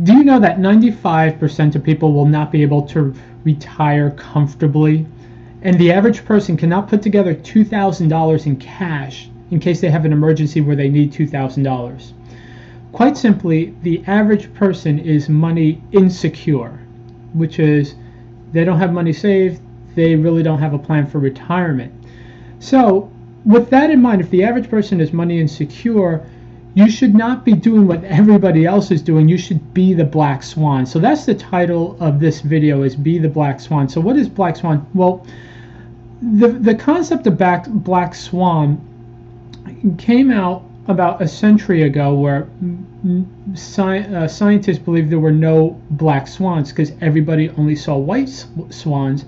Do you know that 95% of people will not be able to retire comfortably? And the average person cannot put together $2,000 in cash in case they have an emergency where they need $2,000. Quite simply, the average person is money insecure, which is they don't have money saved, they really don't have a plan for retirement. So with that in mind, if the average person is money insecure, you should not be doing what everybody else is doing. You should be the black swan. So that's the title of this video, is Be the Black Swan. So what is black swan? Well, the concept of black swan came out about a century ago, where scientists believed there were no black swans because everybody only saw white swans.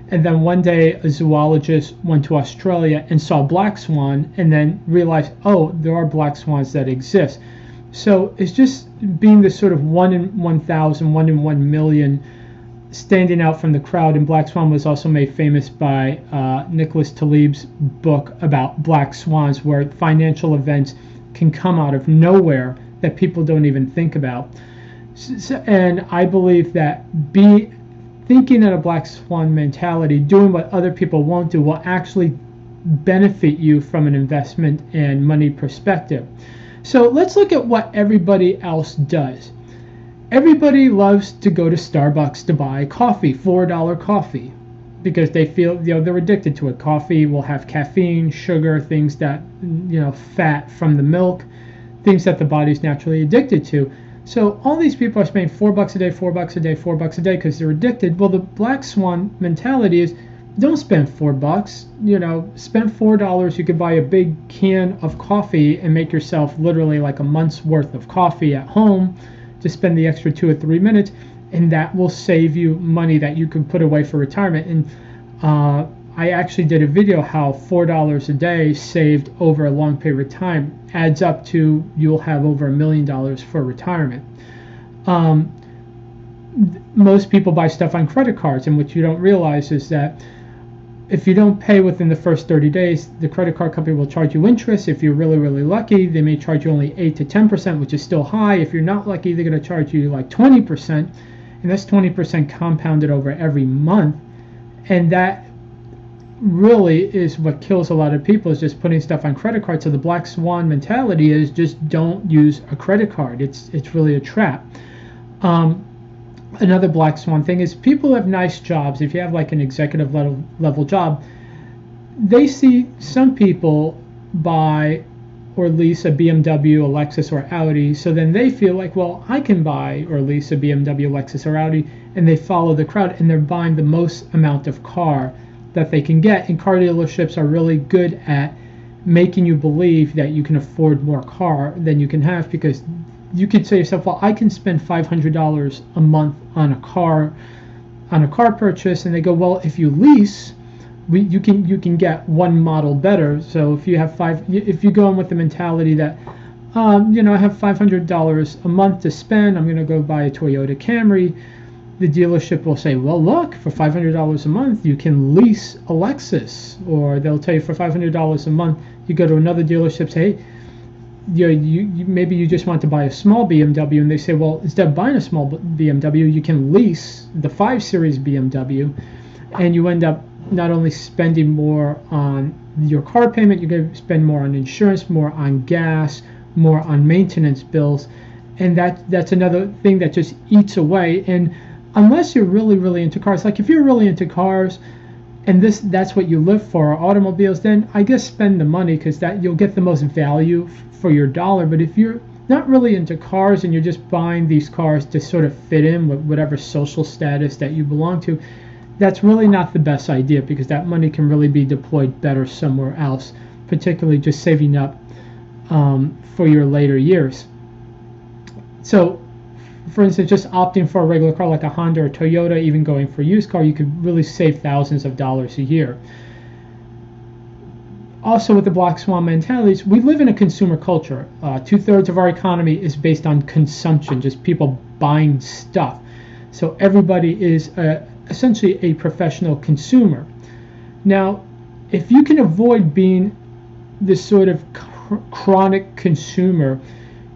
And then one day a zoologist went to Australia and saw a black swan and then realized, oh, there are black swans that exist. So it's just being this sort of 1 in 1,000, 1 in 1 million standing out from the crowd. And black swan was also made famous by Nicholas Taleb's book about black swans, where financial events can come out of nowhere that people don't even think about. And I believe that thinking in a black swan mentality, doing what other people won't do, will actually benefit you from an investment and money perspective. So let's look at what everybody else does. Everybody loves to go to Starbucks to buy coffee, $4 coffee, because they feel, they're addicted to it. Coffee will have caffeine, sugar, things that, fat from the milk, things that the body's naturally addicted to. So all these people are spending $4 a day, $4 a day, $4 a day because they're addicted. Well, the black swan mentality is, don't spend $4. Spend $4. You could buy a big can of coffee and make yourself literally like a month's worth of coffee at home. To spend the extra 2 or 3 minutes, and that will save you money that you can put away for retirement. And I actually did a video how $4 a day saved over a long period of time adds up to, you'll have over $1 million for retirement. Most people buy stuff on credit cards, and what you don't realize is that if you don't pay within the first 30 days, the credit card company will charge you interest. If you're really, really lucky, they may charge you only 8 to 10%, which is still high. If you're not lucky, they're going to charge you like 20%, and that's 20% compounded over every month. And that really is what kills a lot of people, is just putting stuff on credit cards. So the black swan mentality is just don't use a credit card. It's really a trap. Another black swan thing is people have nice jobs. If you have like an executive level job, they see some people buy or lease a BMW, a Lexus, or Audi. So then they feel like, well, I can buy or lease a BMW, Lexus, or Audi, and they follow the crowd, and they're buying the most amount of car that they can get. And car dealerships are really good at making you believe that you can afford more car than you can have, because you could say to yourself, well, I can spend $500 a month on a car purchase, and they go, well, if you lease, you can get one model better. So if you have if you go in with the mentality that I have $500 a month to spend, I'm going to go buy a Toyota Camry, the dealership will say, well, look, for $500 a month you can lease a Lexus. Or they'll tell you, for $500 a month you go to another dealership, say, hey, maybe you just want to buy a small BMW, and they say, well, instead of buying a small BMW, you can lease the 5 Series BMW, and you end up not only spending more on your car payment, you're going to spend more on insurance, more on gas, more on maintenance bills, and that's another thing that just eats away. And unless you're really, really into cars, like if you're really into cars, and that's what you live for, automobiles, then I guess spend the money, because that you'll get the most value for your dollar. But if you're not really into cars and you're just buying these cars to sort of fit in with whatever social status that you belong to, that's really not the best idea, because that money can really be deployed better somewhere else, particularly just saving up for your later years. So for instance, just opting for a regular car like a Honda or Toyota, even going for a used car, you could really save thousands of dollars a year. Also, with the black swan mentalities, we live in a consumer culture. 2/3 of our economy is based on consumption, just people buying stuff. So everybody is essentially a professional consumer. Now, if you can avoid being this sort of chronic consumer,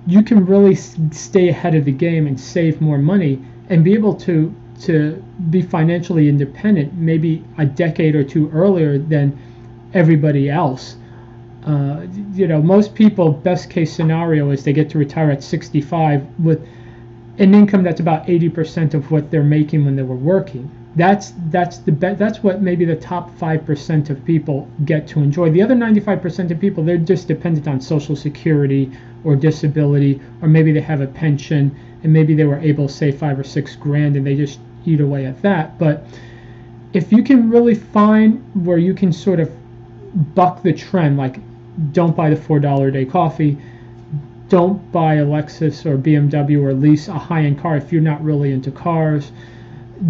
you can really stay ahead of the game and save more money and be able to be financially independent maybe a decade or two earlier than everybody else. Most people, best case scenario is they get to retire at 65 with an income that's about 80% of what they're making when they were working. That's what maybe the top 5% of people get to enjoy. The other 95% of people, they're just dependent on Social Security or disability, or maybe they have a pension and maybe they were able to save $5 or $6 grand and they just eat away at that. But if you can really find where you can sort of buck the trend, like don't buy the $4 a day coffee, don't buy a Lexus or BMW or lease a high-end car if you're not really into cars,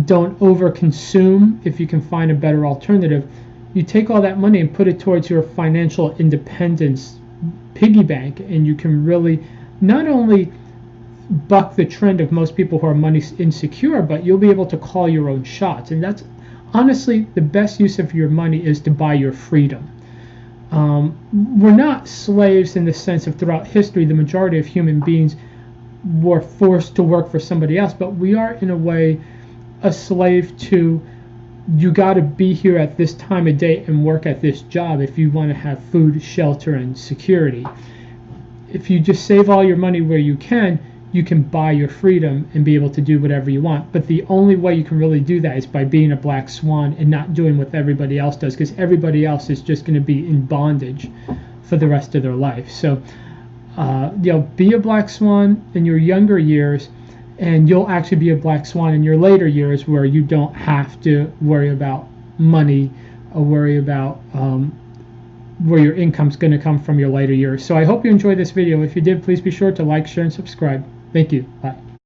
don't overconsume if you can find a better alternative. You take all that money and put it towards your financial independence piggy bank, and you can really not only buck the trend of most people who are money insecure, but you'll be able to call your own shots. And that's honestly the best use of your money, is to buy your freedom. We're not slaves in the sense of throughout history the majority of human beings were forced to work for somebody else, but we are in a way a slave to, you got to be here at this time of day and work at this job if you want to have food, shelter, and security. If you just save all your money where you can buy your freedom and be able to do whatever you want. But the only way you can really do that is by being a black swan and not doing what everybody else does, because everybody else is just going to be in bondage for the rest of their life. So, be a black swan in your younger years, and you'll actually be a black swan in your later years where you don't have to worry about money or worry about where your income's going to come from your later years. So I hope you enjoyed this video. If you did, please be sure to like, share, and subscribe. Thank you. Bye.